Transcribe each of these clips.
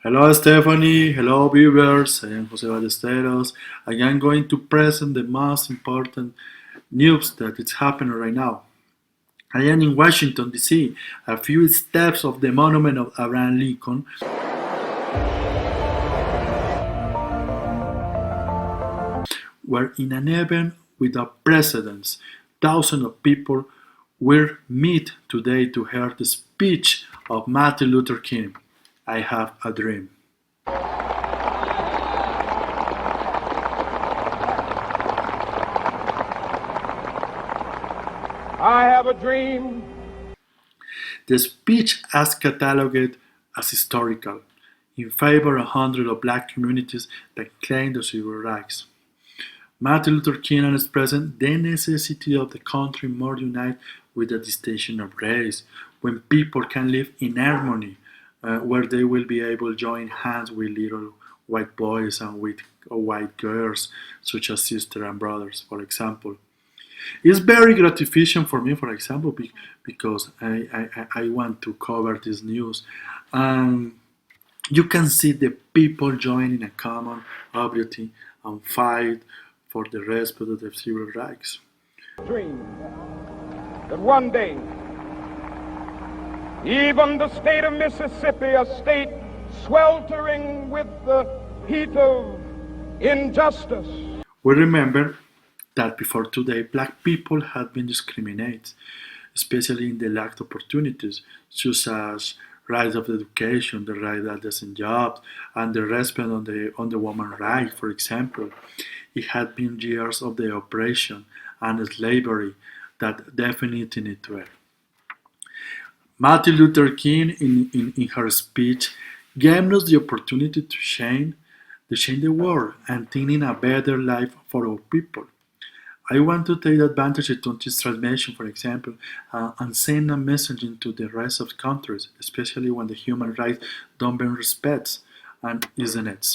Hello Stephanie, hello viewers, I am Jose Ballesteros. I am going to present the most important news that is happening right now. I am in Washington DC, a few steps of the monument of Abraham Lincoln, where in an event without precedents, thousands of people will meet today to hear the speech of Martin Luther King. I have a dream. I have a dream. The speech is catalogued as historical, in favor of hundreds of black communities that claim the civil rights. Martin Luther King expressed the necessity of the country more united with the distinction of race, when people can live in harmony, where they will be able to join hands with little white boys and with white girls, such as sisters and brothers, for example. It's very gratifying for me, for example, because I want to cover this news. And you can see the people joining a common objective and fight for the respect of the civil rights. Dream that one day, even the state of Mississippi, a state sweltering with the heat of injustice, We remember that before today, black people had been discriminated, especially in the lack of opportunities, such as rights of education, the right to decent jobs, and the respect on the woman right, for example. It had been years of the oppression and slavery that definitely need to end. Martin Luther King, in her speech, gave us the opportunity to change the world and think in a better life for all people. I want to take advantage of this transmission, for example, and send a message into the rest of countries, especially when the human rights don't been respected, and isn't it?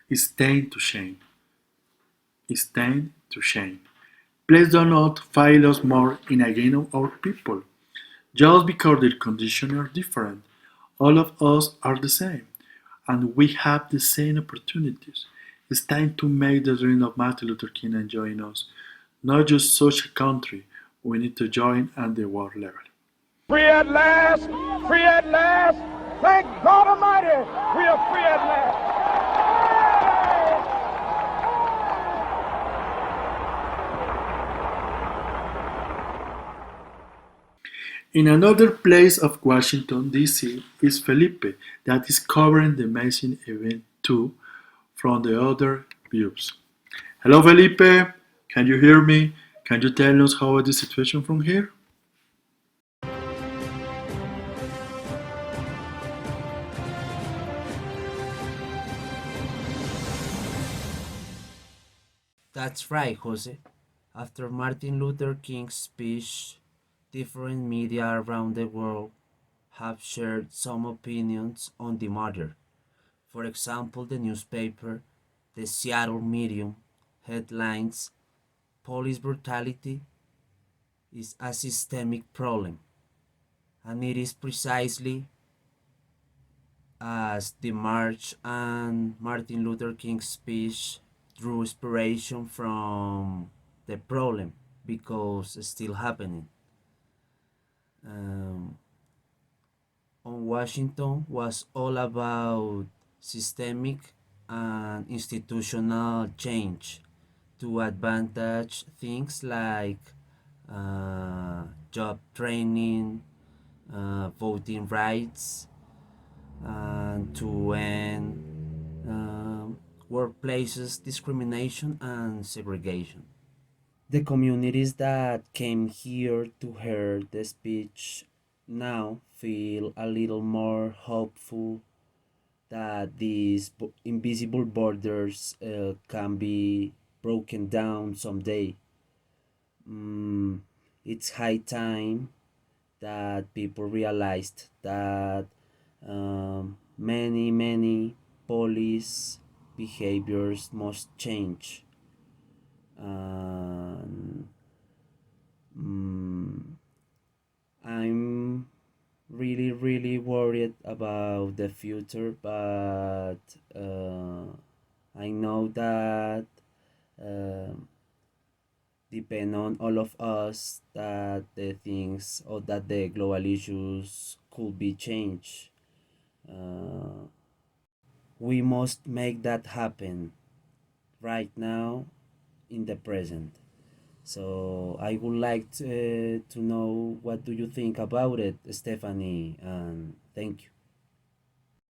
It's time to change. It's time to change. Please do not fail us more in against our people. Just because their conditions are different, all of us are the same, and we have the same opportunities. It's time to make the dream of Martin Luther King and join us. Not just such a country, we need to join at the world level. free at last, free at last. Thank God Almighty, we are free at last. In another place of Washington, D.C. is Felipe that is covering the amazing event too from the other views. Hello Felipe, can you hear me? Can you tell us how is the situation from here? That's right, Jose. After Martin Luther King's speech, different media around the world have shared some opinions on the matter. For example, the newspaper, the Seattle Medium, headlines police brutality is a systemic problem, and it is precisely as the march and Martin Luther King's speech drew inspiration from the problem because it's still happening. Um, on Washington was all about systemic and institutional change to advantage things like job training, voting rights, and to end workplaces discrimination and segregation. The communities that came here to hear the speech now feel a little more hopeful that these invisible borders can be broken down someday. Mm, it's high time that people realized that many police behaviors must change. And mm, I'm really really worried about the future, but I know that um depend on all of us that the things or that the global issues could be changed. Uh, we must make that happen right now in the present. So I would like to know what do you think about it, Stephanie, and thank you.